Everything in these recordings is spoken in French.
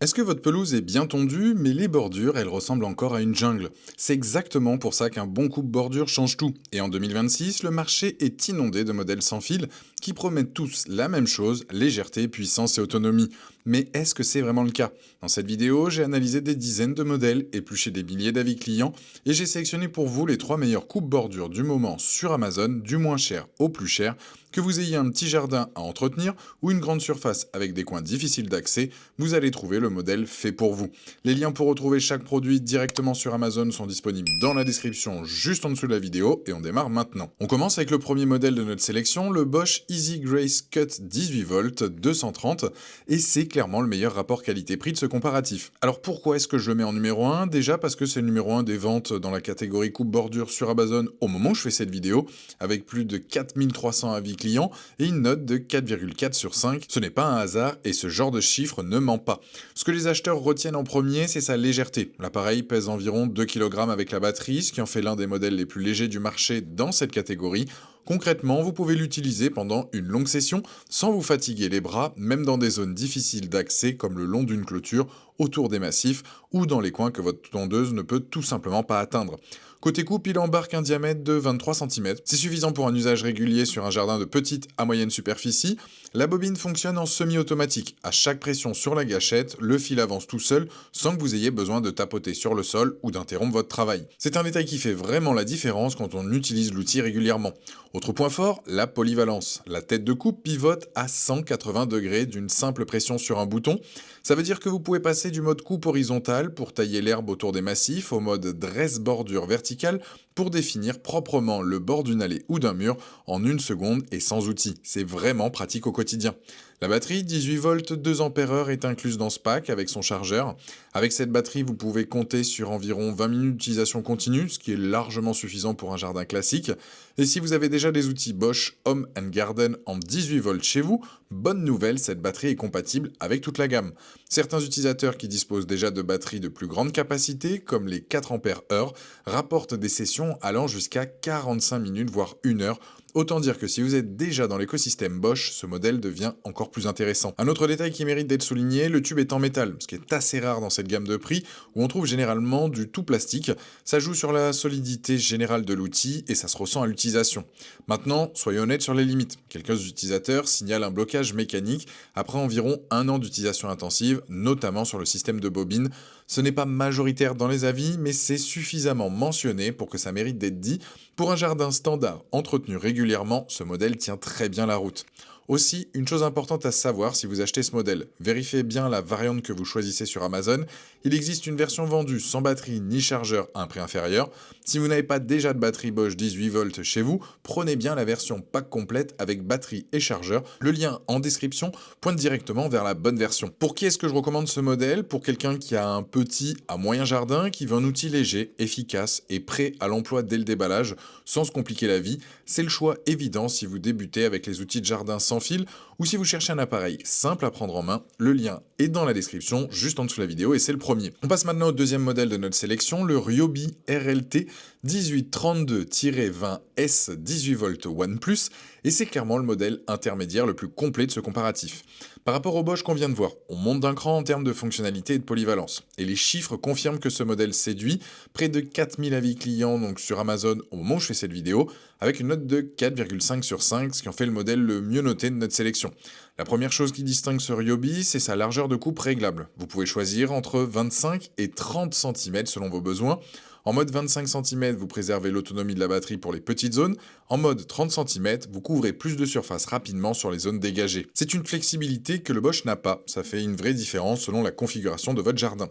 Est-ce que votre pelouse est bien tondue, mais les bordures, elles ressemblent encore à une jungle? C'est exactement pour ça qu'un bon coupe-bordure change tout. Et en 2026, le marché est inondé de modèles sans fil qui promettent tous la même chose, légèreté, puissance et autonomie. Mais est-ce que c'est vraiment le cas? Dans cette vidéo, j'ai analysé des dizaines de modèles, épluché des milliers d'avis clients, et j'ai sélectionné pour vous les 3 meilleurs coupe-bordures du moment sur Amazon, du moins cher au plus cher. Que vous ayez un petit jardin à entretenir ou une grande surface avec des coins difficiles d'accès, vous allez trouver le modèle fait pour vous. Les liens pour retrouver chaque produit directement sur Amazon sont disponibles dans la description juste en dessous de la vidéo et on démarre maintenant. On commence avec le premier modèle de notre sélection, le Bosch Easy Grace Cut 18V 230, et c'est clairement le meilleur rapport qualité-prix de ce comparatif. Alors pourquoi est-ce que je le mets en numéro 1? Déjà parce que c'est le numéro 1 des ventes dans la catégorie coupe-bordure sur Amazon au moment où je fais cette vidéo, avec plus de 4300 avis clients et une note de 4,4 sur 5. Ce n'est pas un hasard et ce genre de chiffre ne ment pas. Ce que les acheteurs retiennent en premier, c'est sa légèreté. L'appareil pèse environ 2 kg avec la batterie, ce qui en fait l'un des modèles les plus légers du marché dans cette catégorie. Concrètement, vous pouvez l'utiliser pendant une longue session sans vous fatiguer les bras, même dans des zones difficiles d'accès comme le long d'une clôture, autour des massifs ou dans les coins que votre tondeuse ne peut tout simplement pas atteindre. Côté coupe, il embarque un diamètre de 23 cm. C'est suffisant pour un usage régulier sur un jardin de petite à moyenne superficie. La bobine fonctionne en semi-automatique. À chaque pression sur la gâchette, le fil avance tout seul sans que vous ayez besoin de tapoter sur le sol ou d'interrompre votre travail. C'est un détail qui fait vraiment la différence quand on utilise l'outil régulièrement. Autre point fort, la polyvalence. La tête de coupe pivote à 180 degrés d'une simple pression sur un bouton. Ça veut dire que vous pouvez passer du mode coupe horizontal pour tailler l'herbe autour des massifs au mode dresse bordure verticale pour définir proprement le bord d'une allée ou d'un mur en une seconde et sans outil. C'est vraiment pratique au quotidien. La batterie 18 volts 2 ampères est incluse dans ce pack avec son chargeur. Avec cette batterie, vous pouvez compter sur environ 20 minutes d'utilisation continue, ce qui est largement suffisant pour un jardin classique. Et si vous avez déjà des outils Bosch Home Garden en 18 volts chez vous, bonne nouvelle, cette batterie est compatible avec toute la gamme. Certains utilisateurs qui disposent déjà de batteries de plus grande capacité, comme les 4 ampères heure, rapportent des sessions allant jusqu'à 45 minutes voire 1 heure. Autant dire que si vous êtes déjà dans l'écosystème Bosch, ce modèle devient encore plus intéressant. Un autre détail qui mérite d'être souligné, le tube est en métal, ce qui est assez rare dans cette gamme de prix, où on trouve généralement du tout plastique. Ça joue sur la solidité générale de l'outil et ça se ressent à l'utilisation. Maintenant, soyons honnêtes sur les limites. Quelques utilisateurs signalent un blocage mécanique après environ 1 an d'utilisation intensive, notamment sur le système de bobine. Ce n'est pas majoritaire dans les avis, mais c'est suffisamment mentionné pour que ça mérite d'être dit. Pour un jardin standard entretenu régulièrement, ce modèle tient très bien la route. Aussi, une chose importante à savoir si vous achetez ce modèle, vérifiez bien la variante que vous choisissez sur Amazon. Il existe une version vendue sans batterie ni chargeur à un prix inférieur. Si vous n'avez pas déjà de batterie Bosch 18 volts chez vous, prenez bien la version pack complète avec batterie et chargeur. Le lien en description pointe directement vers la bonne version. Pour qui est-ce que je recommande ce modèle? Pour quelqu'un qui a un petit à moyen jardin, qui veut un outil léger, efficace et prêt à l'emploi dès le déballage, sans se compliquer la vie. C'est le choix évident si vous débutez avec les outils de jardin sans fil ou si vous cherchez un appareil simple à prendre en main. Le lien est dans la description, juste en dessous de la vidéo, et c'est le premier. On passe maintenant au deuxième modèle de notre sélection, le Ryobi RLT 1832-20S 18 volts OnePlus, et c'est clairement le modèle intermédiaire le plus complet de ce comparatif. Par rapport au Bosch qu'on vient de voir, on monte d'un cran en termes de fonctionnalité et de polyvalence. Et les chiffres confirment que ce modèle séduit, près de 4000 avis clients donc sur Amazon au moment où je fais cette vidéo, avec une note de 4,5 sur 5, ce qui en fait le modèle le mieux noté de notre sélection. La première chose qui distingue ce Ryobi, c'est sa largeur de coupe réglable. Vous pouvez choisir entre 25 et 30 cm selon vos besoins. En mode 25 cm, vous préservez l'autonomie de la batterie pour les petites zones. En mode 30 cm, vous couvrez plus de surface rapidement sur les zones dégagées. C'est une flexibilité que le Bosch n'a pas. Ça fait une vraie différence selon la configuration de votre jardin.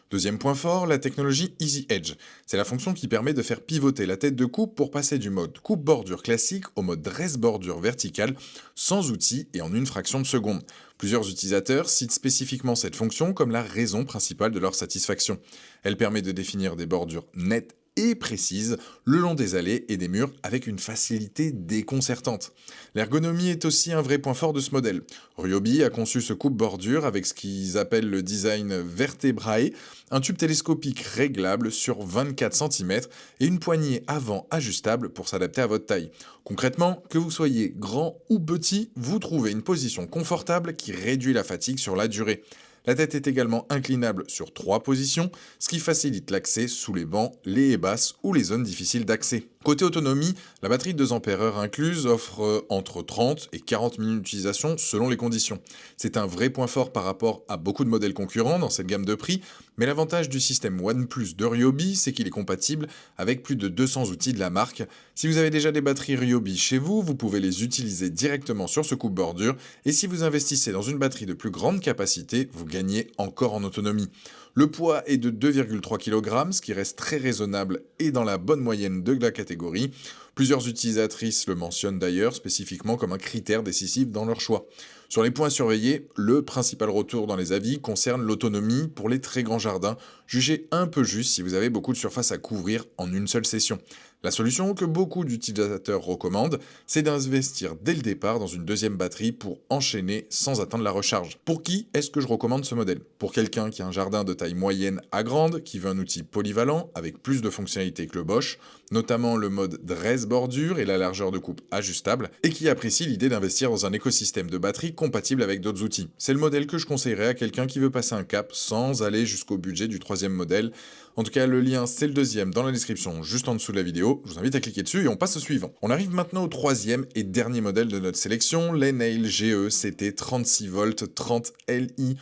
Deuxième point fort, la technologie Easy Edge. C'est la fonction qui permet de faire pivoter la tête de coupe pour passer du mode coupe bordure classique au mode dresse bordure verticale sans outil et en une fraction de seconde. Plusieurs utilisateurs citent spécifiquement cette fonction comme la raison principale de leur satisfaction. Elle permet de définir des bordures nettes et précises le long des allées et des murs avec une facilité déconcertante. L'ergonomie est aussi un vrai point fort de ce modèle. Ryobi a conçu ce coupe-bordure avec ce qu'ils appellent le design vertébrae, un tube télescopique réglable sur 24 cm et une poignée avant ajustable pour s'adapter à votre taille. Concrètement, que vous soyez grand ou petit, vous trouvez une position confortable qui réduit la fatigue sur la durée. La tête est également inclinable sur 3 positions, ce qui facilite l'accès sous les bancs, les haies basses ou les zones difficiles d'accès. Côté autonomie, la batterie de 2 Ah incluse offre entre 30 et 40 minutes d'utilisation selon les conditions. C'est un vrai point fort par rapport à beaucoup de modèles concurrents dans cette gamme de prix, mais l'avantage du système OnePlus de Ryobi, c'est qu'il est compatible avec plus de 200 outils de la marque. Si vous avez déjà des batteries Ryobi chez vous, vous pouvez les utiliser directement sur ce coupe-bordure, et si vous investissez dans une batterie de plus grande capacité, vous gagnez encore en autonomie. Le poids est de 2,3 kg, ce qui reste très raisonnable et dans la bonne moyenne de la catégorie. Plusieurs utilisatrices le mentionnent d'ailleurs spécifiquement comme un critère décisif dans leur choix. Sur les points à surveiller, le principal retour dans les avis concerne l'autonomie pour les très grands jardins, jugée un peu juste si vous avez beaucoup de surface à couvrir en une seule session. La solution que beaucoup d'utilisateurs recommandent, c'est d'investir dès le départ dans une deuxième batterie pour enchaîner sans attendre la recharge. Pour qui est-ce que je recommande ce modèle? Pour quelqu'un qui a un jardin de taille moyenne à grande, qui veut un outil polyvalent avec plus de fonctionnalités que le Bosch, notamment le mode dresse bordure et la largeur de coupe ajustable, et qui apprécie l'idée d'investir dans un écosystème de batterie compatible avec d'autres outils. C'est le modèle que je conseillerais à quelqu'un qui veut passer un cap sans aller jusqu'au budget du troisième modèle. En tout cas, le lien, c'est le deuxième dans la description, juste en dessous de la vidéo. Je vous invite à cliquer dessus et on passe au suivant. On arrive maintenant au troisième et dernier modèle de notre sélection, l'Enel GE-CT 36V 30 Li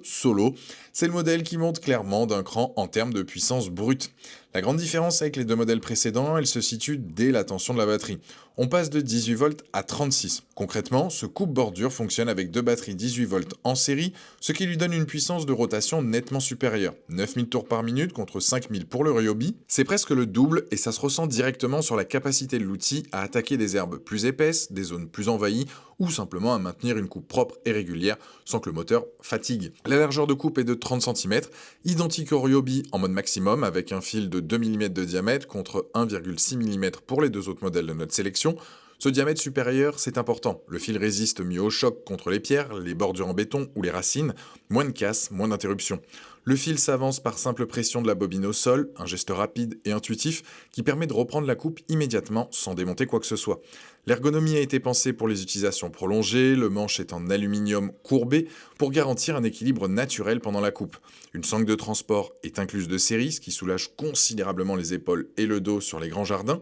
Solo. C'est le modèle qui monte clairement d'un cran en termes de puissance brute. La grande différence avec les deux modèles précédents, elle se situe dès la tension de la batterie. On passe de 18V à 36. Concrètement, ce coupe-bordure fonctionne avec deux batteries 18V en série, ce qui lui donne une puissance de rotation nettement supérieure. 9000 tours par minute contre 5000 pour le Ryobi. C'est presque le double et ça se ressent directement sur la capacité de l'outil à attaquer des herbes plus épaisses, des zones plus envahies ou simplement à maintenir une coupe propre et régulière sans que le moteur fatigue. La largeur de coupe est de 30 cm, identique au Ryobi en mode maximum avec un fil de 2 mm de diamètre contre 1,6 mm pour les deux autres modèles de notre sélection. Ce diamètre supérieur, c'est important. Le fil résiste mieux au choc contre les pierres, les bordures en béton ou les racines. Moins de casse, moins d'interruptions. Le fil s'avance par simple pression de la bobine au sol, un geste rapide et intuitif qui permet de reprendre la coupe immédiatement sans démonter quoi que ce soit. L'ergonomie a été pensée pour les utilisations prolongées, le manche est en aluminium courbé pour garantir un équilibre naturel pendant la coupe. Une sangle de transport est incluse de série, ce qui soulage considérablement les épaules et le dos sur les grands jardins.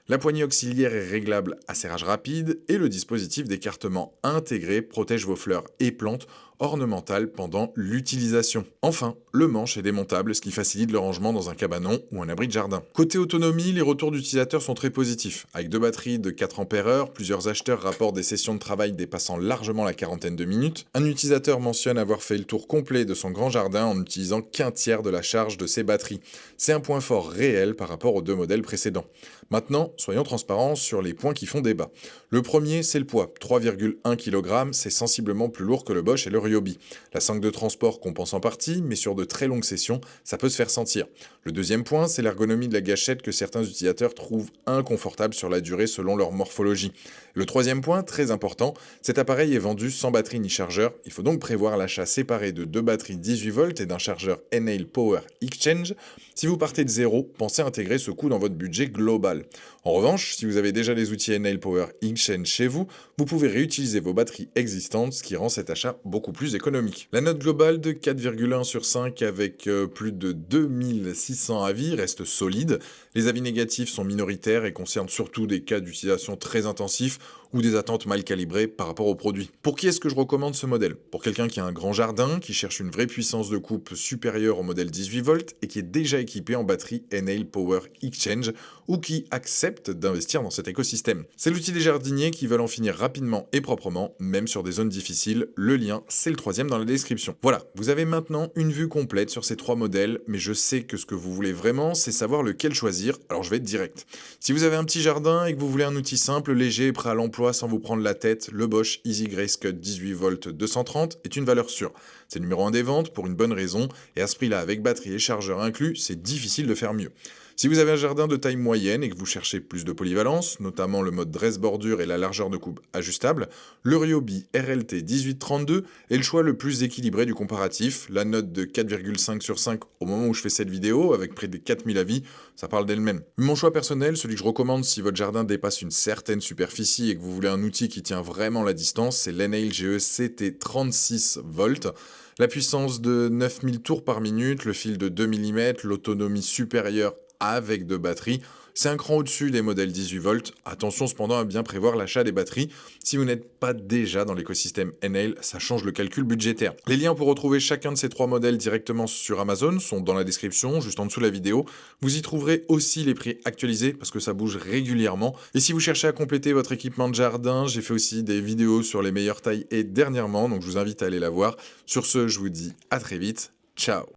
La poignée auxiliaire est réglable à serrage rapide et le dispositif d'écartement intégré protège vos fleurs et plantes ornementales pendant l'utilisation. Enfin, le manche est démontable, ce qui facilite le rangement dans un cabanon ou un abri de jardin. Côté autonomie, les retours d'utilisateurs sont très positifs. Avec deux batteries de 4 Ah, plusieurs acheteurs rapportent des sessions de travail dépassant largement la quarantaine de minutes. Un utilisateur mentionne avoir fait le tour complet de son grand jardin en n'utilisant qu'un tiers de la charge de ses batteries. C'est un point fort réel par rapport aux deux modèles précédents. Maintenant, soyons transparents sur les points qui font débat. Le premier, c'est le poids. 3,1 kg, c'est sensiblement plus lourd que le Bosch et le Ryobi. La sangle de transport compense en partie, mais sur de très longues sessions, ça peut se faire sentir. Le deuxième point, c'est l'ergonomie de la gâchette que certains utilisateurs trouvent inconfortable sur la durée selon leur morphologie. Le troisième point, très important, cet appareil est vendu sans batterie ni chargeur. Il faut donc prévoir l'achat séparé de deux batteries 18V et d'un chargeur Enel Power Exchange. Si vous partez de zéro, pensez intégrer ce coût dans votre budget global. En revanche, si vous avez déjà les outils Enel Power Exchange chez vous, vous pouvez réutiliser vos batteries existantes, ce qui rend cet achat beaucoup plus économique. La note globale de 4,1 sur 5 avec plus de 2600 avis reste solide. Les avis négatifs sont minoritaires et concernent surtout des cas d'utilisation très intensifs ou des attentes mal calibrées par rapport au produit. Pour qui est-ce que je recommande ce modèle? Pour quelqu'un qui a un grand jardin, qui cherche une vraie puissance de coupe supérieure au modèle 18V et qui est déjà équipé en batterie Enel Power Exchange ou qui accepte d'investir dans cet écosystème. C'est l'outil des jardiniers qui veulent en finir rapidement et proprement, même sur des zones difficiles. Le lien, c'est le troisième dans la description. Voilà, vous avez maintenant une vue complète sur ces trois modèles, mais je sais que ce que vous voulez vraiment, c'est savoir lequel choisir, alors je vais être direct. Si vous avez un petit jardin et que vous voulez un outil simple, léger et prêt à l'emploi sans vous prendre la tête, le Bosch Easy Grace Cut 18V 230 est une valeur sûre. C'est le numéro 1 des ventes pour une bonne raison, et à ce prix-là, avec batterie et chargeur inclus, c'est difficile de faire mieux. Si vous avez un jardin de taille moyenne et que vous cherchez plus de polyvalence, notamment le mode dresse bordure et la largeur de coupe ajustable, le Ryobi RLT 1832 est le choix le plus équilibré du comparatif. La note de 4,5 sur 5 au moment où je fais cette vidéo, avec près de 4000 avis, ça parle d'elle-même. Mon choix personnel, celui que je recommande si votre jardin dépasse une certaine superficie et que vous voulez un outil qui tient vraiment la distance, c'est l'Enel GE-CT 36V. La puissance de 9000 tours par minute, le fil de 2 mm, l'autonomie supérieure avec deux batteries, c'est un cran au-dessus des modèles 18 volts. Attention cependant à bien prévoir l'achat des batteries. Si vous n'êtes pas déjà dans l'écosystème Enel, ça change le calcul budgétaire. Les liens pour retrouver chacun de ces trois modèles directement sur Amazon sont dans la description, juste en dessous de la vidéo. Vous y trouverez aussi les prix actualisés parce que ça bouge régulièrement. Et si vous cherchez à compléter votre équipement de jardin, j'ai fait aussi des vidéos sur les meilleures tailles et dernièrement, donc je vous invite à aller la voir. Sur ce, je vous dis à très vite. Ciao!